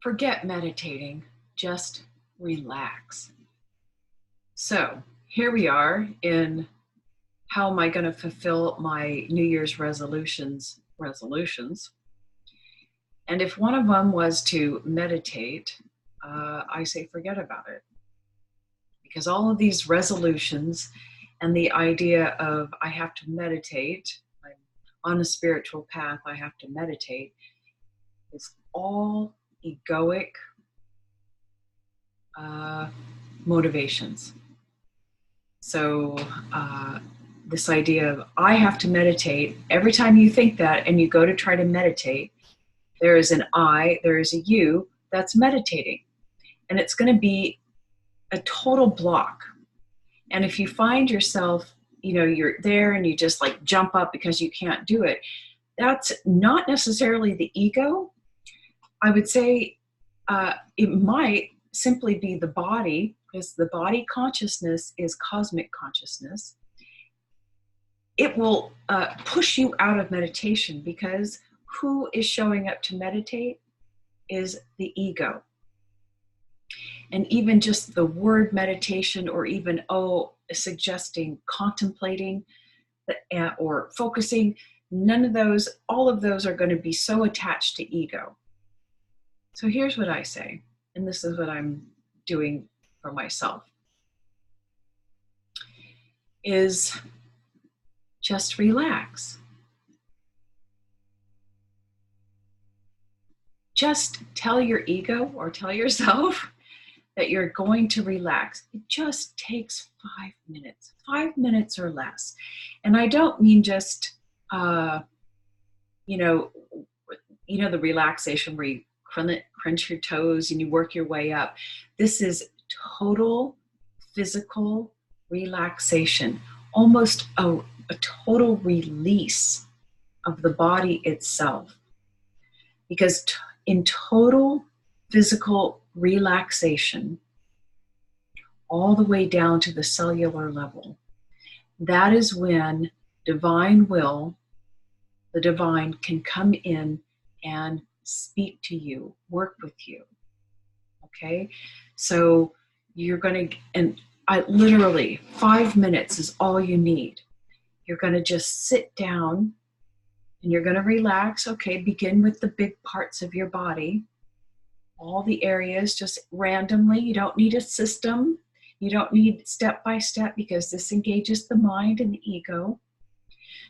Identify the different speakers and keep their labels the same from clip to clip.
Speaker 1: Forget meditating, just relax. So here we are in how am I going to fulfill my New Year's resolutions? And if one of them was to meditate, I say forget about it. Because all of these resolutions and the idea of I have to meditate, I'm on a spiritual path, I have to meditate, is all egoic motivations. So this idea of I have to meditate, every time you think that and you go to try to meditate, there is an I, there is a you that's meditating. And it's going to be a total block. And if you find yourself, you're there and you just like jump up because you can't do it, that's not necessarily the ego. I would say it might simply be the body, because the body consciousness is cosmic consciousness. It will push you out of meditation, because who is showing up to meditate is the ego. And even just the word meditation, or even suggesting contemplating or focusing, none of those, all of those are going to be so attached to ego. So here's what I say, and this is what I'm doing for myself, is just relax. Just tell your ego or tell yourself that you're going to relax. It just takes 5 minutes or less. And I don't mean just, the relaxation where you crunch your toes and you work your way up. This is total physical relaxation, almost a total release of the body itself. Because in total physical relaxation, all the way down to the cellular level, that is when divine will, the divine, can come in and speak to you, work with you. Okay? So you're going to, and literally 5 minutes is all you need. You're going to just sit down and you're going to relax. Okay, begin with the big parts of your body, all the areas, just randomly. You don't need a system. You don't need step by step, because this engages the mind and the ego.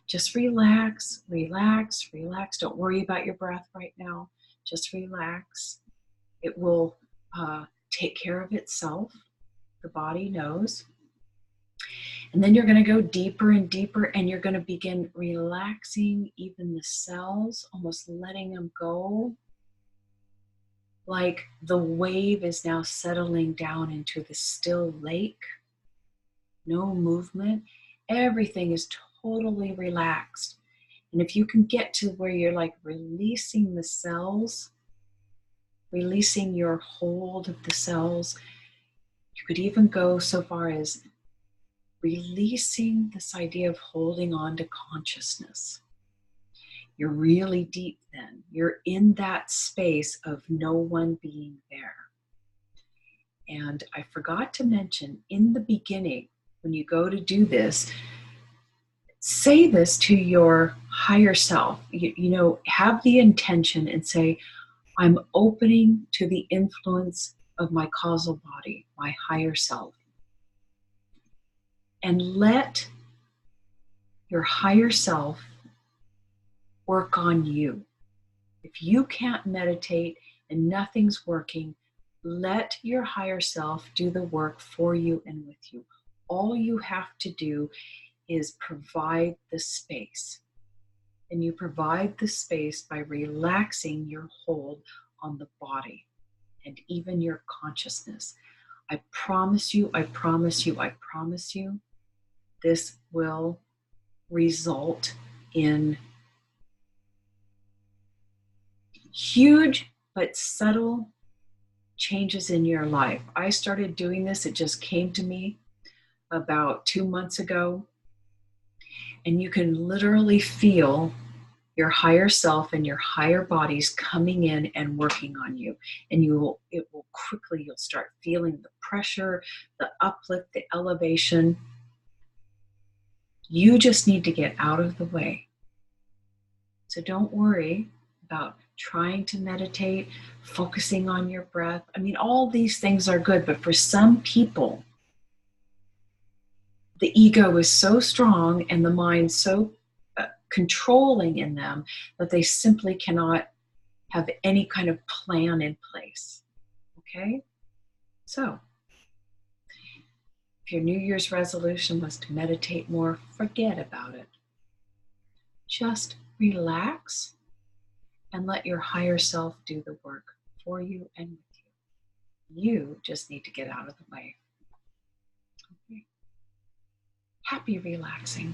Speaker 1: Just relax, relax, relax. Don't worry about your breath right now. Just relax. It will take care of itself. The body knows. And then you're going to go deeper and deeper, and you're going to begin relaxing even the cells, almost letting them go. Like the wave is now settling down into the still lake. No movement. Everything is totally relaxed. And if you can get to where you're like releasing the cells, releasing your hold of the cells, you could even go so far as releasing this idea of holding on to consciousness. You're really deep then. You're in that space of no one being there. And I forgot to mention, in the beginning, when you go to do this, say this to your higher self. Have the intention and say, I'm opening to the influence of my causal body, my higher self. And let your higher self work on you. If you can't meditate and nothing's working, let your higher self do the work for you and with you. All you have to do is provide the space. And you provide the space by relaxing your hold on the body and even your consciousness. I promise you, I promise you, I promise you, this will result in huge but subtle changes in your life. I started doing this, it just came to me about 2 months ago, and you can literally feel your higher self and your higher body's coming in and working on you. And you'll start feeling the pressure, the uplift, the elevation. You just need to get out of the way. So don't worry about trying to meditate, focusing on your breath. I mean, all these things are good, but for some people, the ego is so strong and the mind so controlling in them that they simply cannot have any kind of plan in place. Okay? So, if your New Year's resolution was to meditate more, forget about it. Just relax and let your higher self do the work for you and with you. You just need to get out of the way. Okay. Happy relaxing.